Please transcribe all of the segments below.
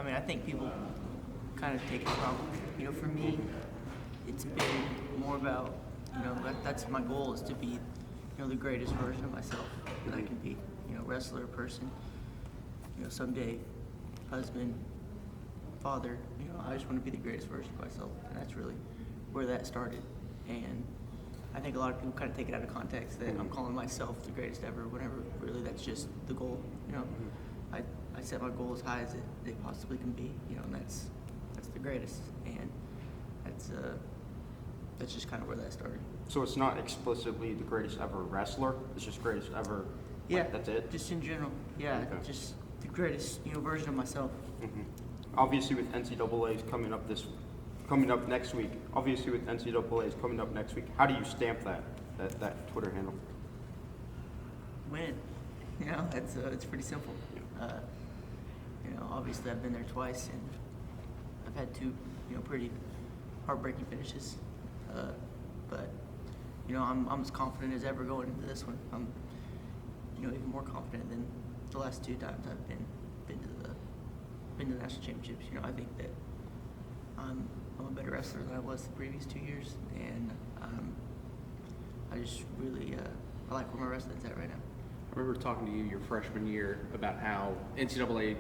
I mean, I think people kind of take it wrong. You know, for me, it's been more about, you know, that's my goal, is to be, you know, the greatest version of myself that I can be. You know, wrestler, person, you know, someday husband, father. You know, I just want to be the greatest version of myself, and that's really where that started. And I think a lot of people kind of take it out of context that I'm calling myself the greatest ever, whenever really that's just the goal. You know, I set my goal as high as they possibly can be. You know, and that's the greatest, and that's just kind of where that started. So it's not explicitly the greatest ever wrestler. It's just greatest ever. Yeah, that's it. Just in general. Yeah, Okay. just the greatest, you know, version of myself. Mm-hmm. Obviously, with NCAA's coming up next week. Obviously, with NCAA's coming up next week. How do you stamp that Twitter handle? Win. You know, it's pretty simple. You know, obviously I've been there twice, and I've had two, you know, pretty heartbreaking finishes. But you know, I'm as confident as ever going into this one. I'm, you know, even more confident than the last two times I've been to the national championships. You know, I think that I'm a better wrestler than I was the previous 2 years, and I just really I like where my wrestling's at right now. I remember talking to you your freshman year about how NCAA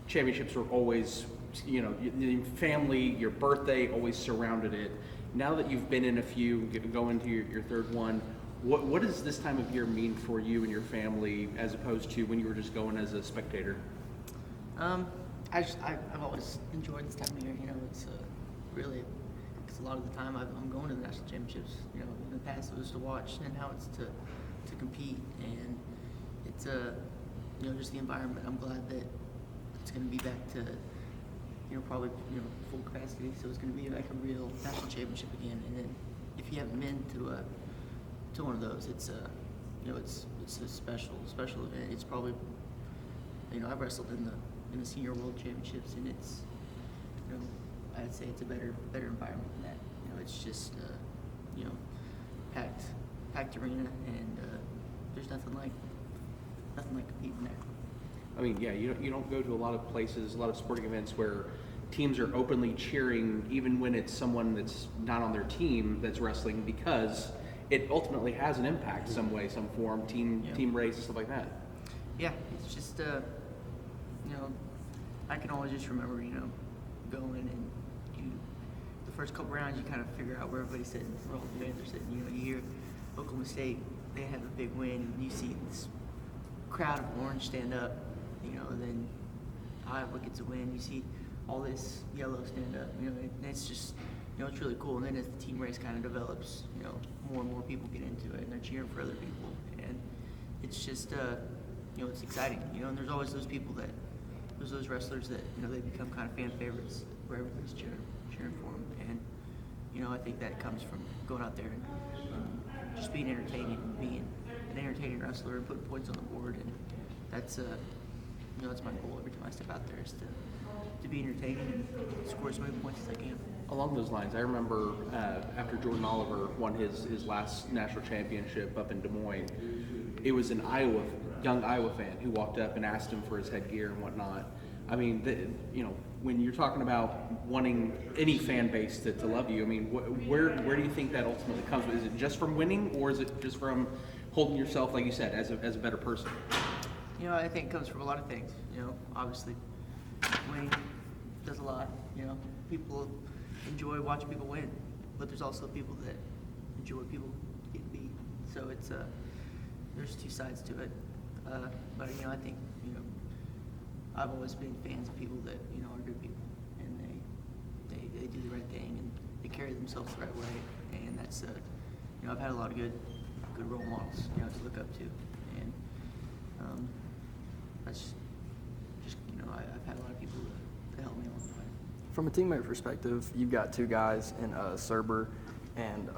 championships were always, you know, the family, your birthday always surrounded it. Now that you've been in a few, go into your third one, what does this time of year mean for you and your family as opposed to when you were just going as a spectator? I've always enjoyed this time of year. You know, it's really, because a lot of the time I'm going to the national championships. You know, in the past it was to watch, and now it's to compete, and it's you know, just the environment. I'm glad that it's going to be back to, you know, probably, you know, full capacity. So it's going to be like a real national championship again. And then if you haven't been to one of those, it's you know, it's a special event. It's probably, you know, I've wrestled in the senior world championships, and it's, you know, I'd say it's a better environment than that. You know, it's just you know, packed arena, and there's nothing like competing there. I mean, yeah, you don't go to a lot of places, a lot of sporting events where teams are openly cheering even when it's someone that's not on their team that's wrestling, because it ultimately has an impact some way, some form, team race, stuff like that. Yeah, it's just you know, I can always just remember, you know, going and the first couple rounds you kind of figure out where everybody's sitting, where all the fans are sitting. You know, you hear Oklahoma State, they have a big win, and you see this crowd of orange stand up, you know, and then Iowa gets a win, you see all this yellow stand up, you know, and it's just, you know, it's really cool. And then as the team race kind of develops, you know, more and more people get into it, and they're cheering for other people, and it's just, you know, it's exciting, you know. And there's always those people there's those wrestlers that, you know, they become kind of fan favorites where everybody's cheering for them, and you know, I think that comes from going out there and just being entertaining, and being an entertaining wrestler, and putting points on the board, and that's you know, that's my goal every time I step out there, is to be entertaining and score as many points as I can. Along those lines, I remember after Jordan Oliver won his last national championship up in Des Moines, it was an young Iowa fan who walked up and asked him for his headgear and whatnot. I mean, you know, when you're talking about wanting any fan base to love you, I mean, where do you think that ultimately comes from? Is it just from winning, or is it just from holding yourself, like you said, as a better person? You know, I think it comes from a lot of things. You know, obviously, winning does a lot. You know, people enjoy watching people win, but there's also people that enjoy people getting beat. So it's there's two sides to it. But you know, I think, you know, I've always been fans of people that, you know, are good people, and they do the right thing, and they carry themselves the right way, and that's you know, I've had a lot of good role models, you know, to look up to, and that's just, you know, I've had a lot of people that help me along the way. From a teammate perspective, you've got two guys in Serber and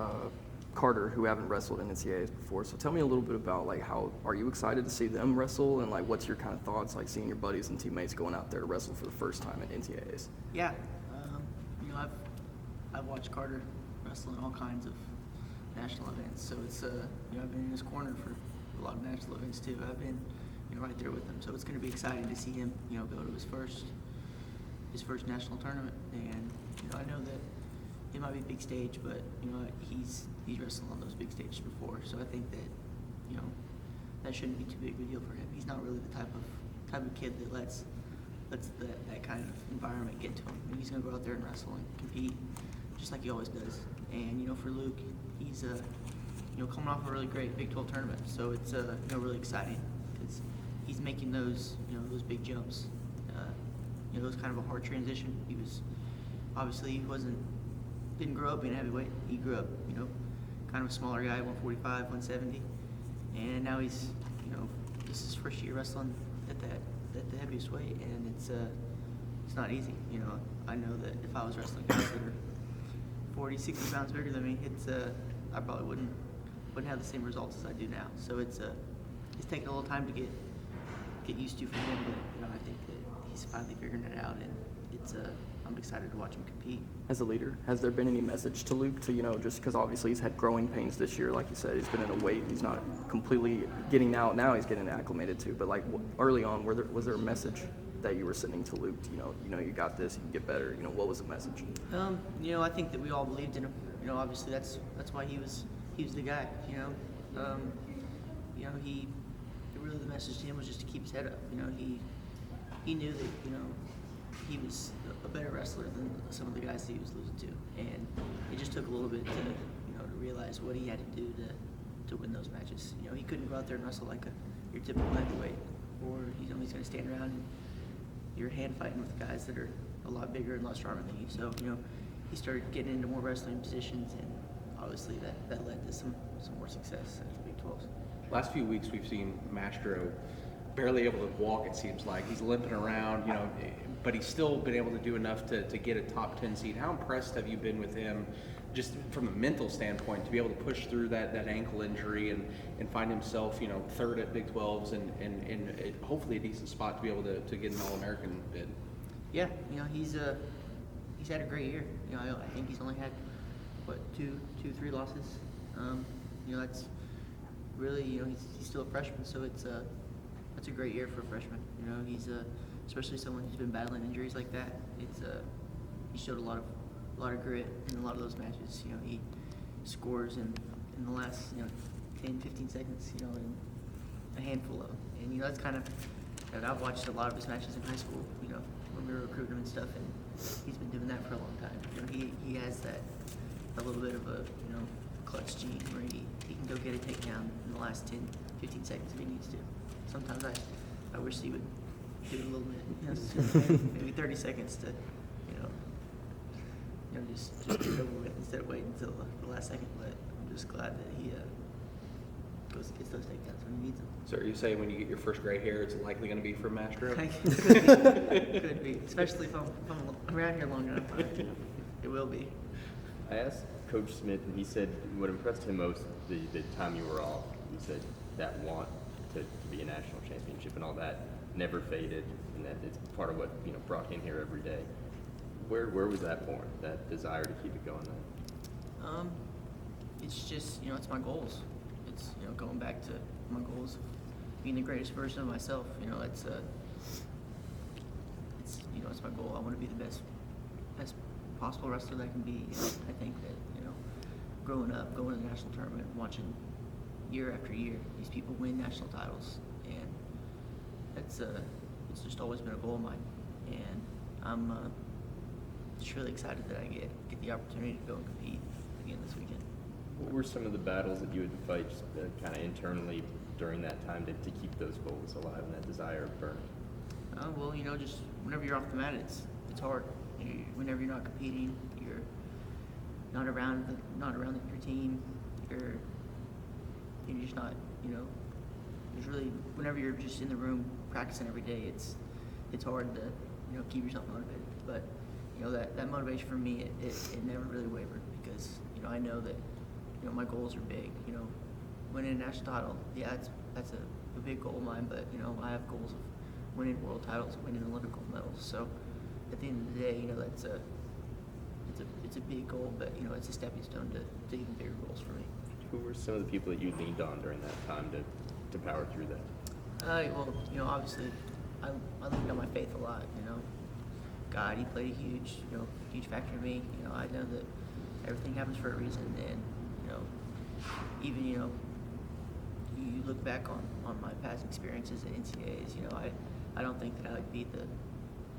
Carter who haven't wrestled in NCAAs before. So tell me a little bit about, like, how are you excited to see them wrestle, and like what's your kind of thoughts, like seeing your buddies and teammates going out there to wrestle for the first time at NCAAs? Yeah, you know, I've watched Carter wrestle in all kinds of national events, so it's you know, I've been in his corner for a lot of national events too. I've been, you know, right there with him, so it's going to be exciting to see him, you know, go to his first his first national tournament, and I know that it might be a big stage, but he's wrestled on those big stages before, so I think that that shouldn't be too big of a deal for him. He's not really the type of kid that lets that kind of environment get to him. He's gonna go out there and wrestle and compete just like he always does. And for Luke, he's coming off a really great Big 12 tournament, so it's really exciting because he's making those big jumps. It was kind of a hard transition. He didn't grow up being a heavyweight. He grew up kind of a smaller guy, 145, 170, and now he's this is his first year wrestling at the heaviest weight, and it's not easy. I know that if I was wrestling guys that are 40, 60 pounds bigger than me, I probably wouldn't have the same results as I do now. So it's taken a little time to get used to for him, but I think that he's finally figuring it out, and I'm excited to watch him compete. As a leader, has there been any message to Luke to, just because obviously he's had growing pains this year, like you said, he's been in a weight, he's not completely getting out, now he's getting acclimated to, but like early on, was there a message that you were sending to Luke, you got this, you can get better, what was the message? I think that we all believed in him. Obviously that's why he was the guy, really the message to him was just to keep his head up. He knew that, he was a better wrestler than some of the guys that he was losing to, and it just took a little bit to realize what he had to do to win those matches. He couldn't go out there and wrestle like your typical heavyweight, or he's going to stand around and you're hand fighting with guys that are a lot bigger and a lot stronger than you. So he started getting into more wrestling positions, and obviously that led to some more success at the Big 12s. Last few weeks we've seen Mastro barely able to walk, it seems like. He's limping around, but he's still been able to do enough to get a top 10 seed. How impressed have you been with him, just from a mental standpoint, to be able to push through that ankle injury and find himself, third at Big 12s and hopefully a decent spot to be able to get an All-American bid? Yeah, he's had a great year. I think he's only had, 3 losses. That's really, he's still a freshman, so that's a great year for a freshman. He's especially someone who's been battling injuries like that. He showed a lot of grit in a lot of those matches. He scores in the last 10, 15 seconds. In a handful of them, and that's kind of. And I've watched a lot of his matches in high school. When we were recruiting him and stuff, and he's been doing that for a long time. He has a little bit of a clutch gene where he can go get a takedown in the last 10, 15 seconds if he needs to. Sometimes I wish he would do it a little bit, maybe 30 seconds to, just get it over with instead of waiting until the last second. But I'm just glad that he gets those takedowns when he needs them. So are you saying when you get your first gray hair, it's likely going to be from Mastro? Could be, especially if I'm around here long enough. It will be. I asked Coach Smith, and he said what impressed him most the time you were off. He said that want to be a national championship and all that never faded, and that it's part of what brought him here every day. Where was that born? That desire to keep it going then? It's just it's my goals. It's going back to my goals of being the greatest version of myself. It's my goal. I want to be the best possible wrestler that I can be. I think that growing up, going to the national tournament, watching year after year these people win national titles, and it's just always been a goal of mine. And I'm just really excited that I get the opportunity to go and compete again this weekend. What were some of the battles that you had to fight just kind of internally during that time to keep those goals alive and that desire burning? Well, just whenever you're off the mat, it's hard. Whenever you're not competing, you're not around your team. You're just not. There's really whenever you're just in the room practicing every day, it's hard to keep yourself motivated. But that motivation for me, it never really wavered because I know that my goals are big. Winning a national title, yeah, that's a big goal of mine. But I have goals of winning world titles, winning Olympic gold medals. So at the end of the day, it's a big goal, but it's a stepping stone to even bigger goals for me. Who were some of the people that you leaned on during that time to power through that? Well, obviously, I leaned on my faith a lot. God, he played a huge factor in me. I know that everything happens for a reason, and even you look back on my past experiences at NCAAs. I don't think that I would be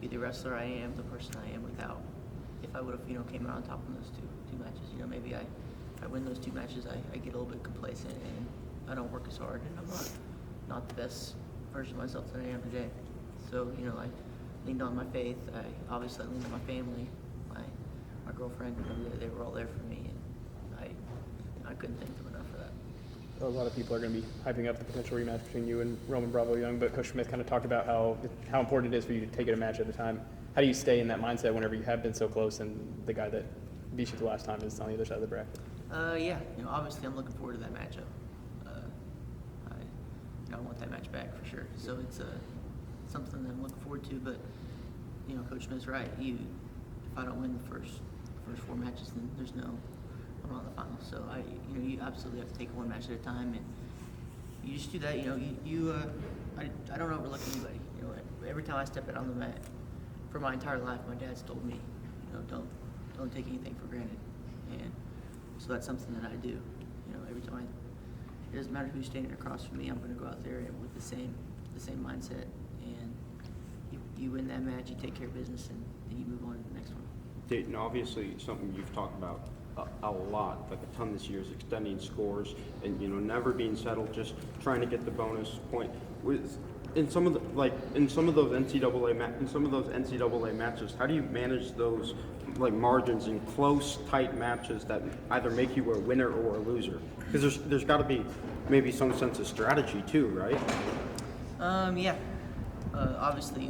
the wrestler I am, the person I am, without if I would have came out on top in those two matches. Maybe I win those 2 matches, I get a little bit complacent and I don't work as hard, and I'm not the best version of myself that I am today. So I leaned on my faith. I obviously leaned on my family, my girlfriend. They were all there for me, and I couldn't thank them enough for that. A lot of people are going to be hyping up the potential rematch between you and Roman Bravo Young, but Coach Smith kind of talked about how important it is for you to take it a match at a time. How do you stay in that mindset whenever you have been so close and the guy that beat you the last time is on the other side of the bracket? Yeah, obviously I'm looking forward to that matchup. I want that match back for sure. So it's something that I'm looking forward to. But Coach Smith's right. If I don't win the first 4 matches, then I'm not in the finals. So you absolutely have to take it 1 match at a time, and you just do that. I don't overlook anybody. Every time I step out on the mat, for my entire life, my dad's told me, don't take anything for granted, and so that's something that I do. Every time it doesn't matter who's standing across from me, I'm going to go out there with the same mindset, and you win that match, you take care of business, and then you move on to the next one. Daton, obviously something you've talked about a lot, like a ton this year, is extending scores and never being settled, just trying to get the bonus point. In some of those NCAA matches, how do you manage those margins in close, tight matches that either make you a winner or a loser? Because there's got to be maybe some sense of strategy too, right? Yeah. Obviously,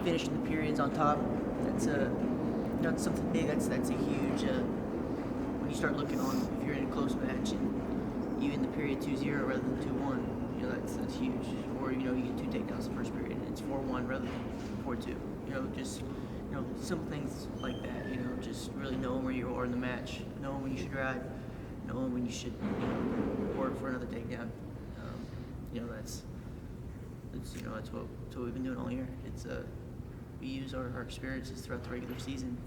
finishing the periods on top, that's it's something big. That's a huge. When you start looking on, if you're in a close match and you end the period 2-0 rather than 2-1, that's huge. Or you get 2 takedowns the first period and it's 4-1 rather than 4-2. Just simple things like that. Just really knowing where you are in the match, knowing when you should ride, knowing when you should work for another takedown. That's what we've been doing all year. We use our experiences throughout the regular season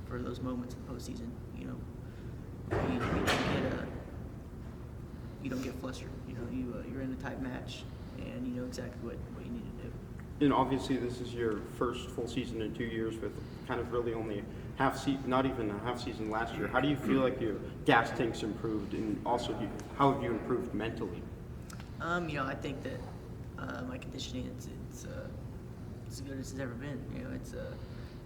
for those moments in the postseason. You don't get flustered. You're in a tight match, and you know exactly what you need to do. And obviously, this is your first full season in 2 years with kind of really only not even a half season last year. How do you feel like your gas tank's improved, and also how have you improved mentally? I think that my conditioning it's as good as it's ever been.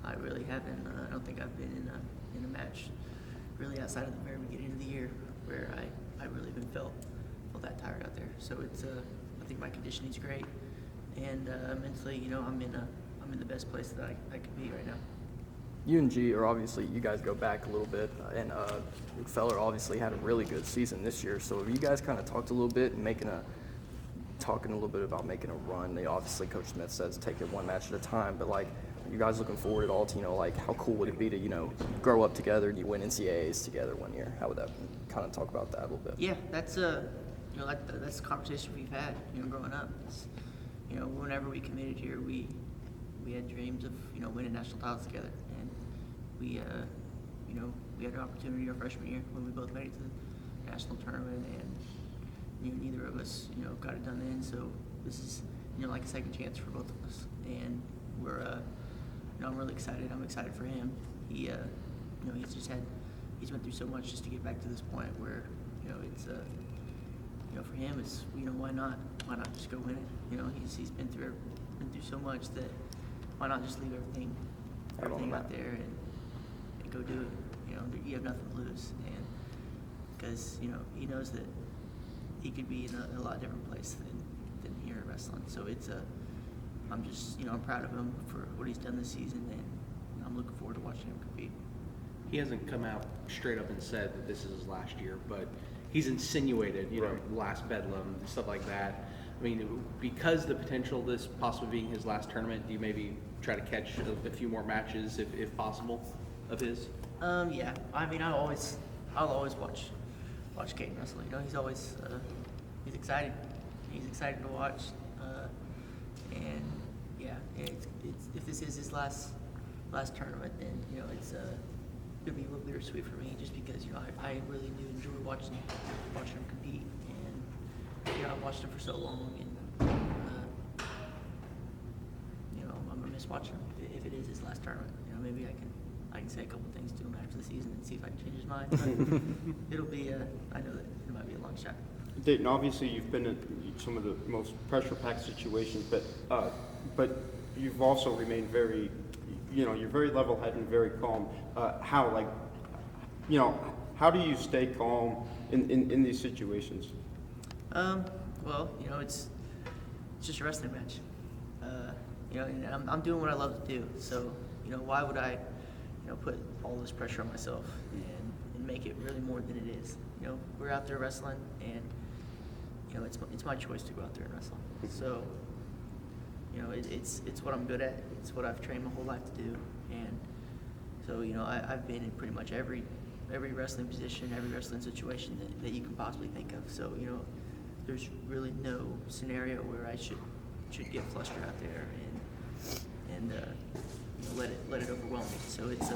I really haven't. I don't think I've been in a match really outside of the very beginning of the year where I really even felt that tired out there. So I think my conditioning's great, and mentally, I'm in the best place that I could be right now. You and G are obviously, you guys go back a little bit, and Feller obviously had a really good season this year. So have you guys kind of talked a little bit and talking a little bit about making a run? They obviously, Coach Smith says take it 1 match at a time, but are you guys looking forward at all to how cool would it be to grow up together and you win NCAAs together 1 year? How would that kind of talk about that a little bit? Yeah, that's that's a conversation we've had growing up. Whenever we committed here, we had dreams of winning national titles together, and we had an opportunity our freshman year when we both made it to the national tournament, and neither of us got it done then. So this is like a second chance for both of us, and we're I'm really excited. I'm excited for him. He's been through so much just to get back to this point where it's for him it's why not just go win it. He's been through so much that why not just leave everything out there and go do it. You have nothing to lose, and because he knows that he could be in a lot different place than here at wrestling. So I'm just I'm proud of him for what he's done this season, and I'm looking forward to watching him compete. He hasn't come out straight up and said that this is his last year, but he's insinuated, last bedlam, stuff like that. I mean, because the potential of this possibly being his last tournament, do you maybe try to catch a few more matches if possible of his? Yeah. I mean, I'll always watch Caden wrestle. He's always he's excited. He's excited to watch. And yeah, if this is his last tournament, then you know it's gonna be a little bittersweet for me, just because you know I really do enjoy watching him compete, and you know I've watched him for so long, and you know I'm gonna miss watching him if it is his last tournament. You know maybe I can say a couple things to him after the season and see if I can change his mind. But it'll be I know that it might be a long shot. Daton, obviously you've been in some of the most pressure-packed situations, but you've also remained very, you know, you're very level-headed and very calm. How do you stay calm in these situations? Well, you know, it's just a wrestling match. You know, and I'm doing what I love to do. So, you know, why would I, you know, put all this pressure on myself and make it really more than it is? You know, we're out there wrestling, and you know, it's my choice to go out there and wrestle. So, you know, it's what I'm good at. It's what I've trained my whole life to do, and so you know, I've been in pretty much every wrestling position, every wrestling situation that you can possibly think of. So, you know, there's really no scenario where I should get flustered out there and you know, let it overwhelm me. So it's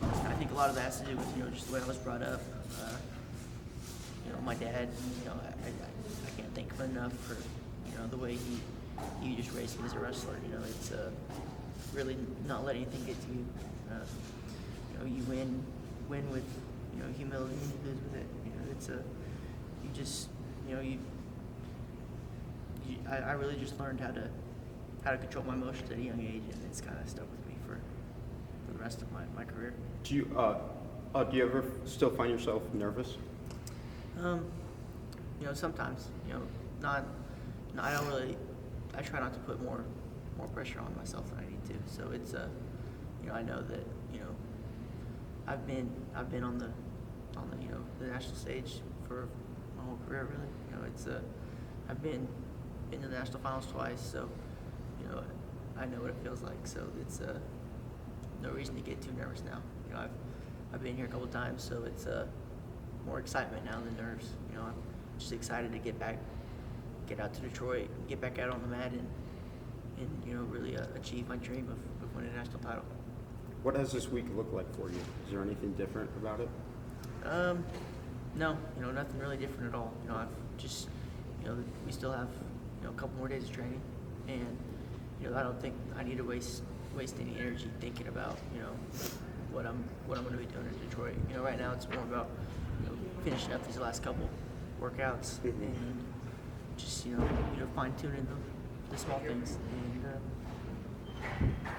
I think a lot of that has to do with, you know, just the way I was brought up. You know, my dad, you know, I can't thank him enough for, you know, the way he just raised me as a wrestler. You know, it's really not letting anything get to you. You know, you win with, you know, humility, and you lose with it. You know, it's you just, you know, I really just learned how to control my emotions at a young age, and it's kind of stuck with me for the rest of my career. Do you ever still find yourself nervous? You know, sometimes, you know, I don't really, I try not to put more pressure on myself than I need to. So it's, you know, I know that, you know, I've been on the, you know, the national stage for my whole career, really. You know, it's, I've been in the national finals twice, so, you know, I know what it feels like. So it's, no reason to get too nervous now. You know, I've been here a couple times, so it's, more excitement now than nerves. You know, I'm just excited to get out to Detroit, get back out on the mat, and you know, really achieve my dream of winning a national title. What does this week look like for you? Is there anything different about it? No, you know, nothing really different at all. You know, I've just, you know, we still have, you know, a couple more days of training, and you know, I don't think I need to waste any energy thinking about, you know, what I'm going to be doing in Detroit. You know, right now it's more about, you know, finishing up these last couple workouts and just, you know, fine tuning the small things, and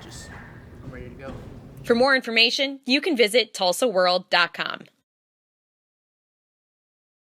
just I'm ready to go. For more information, you can visit TulsaWorld.com.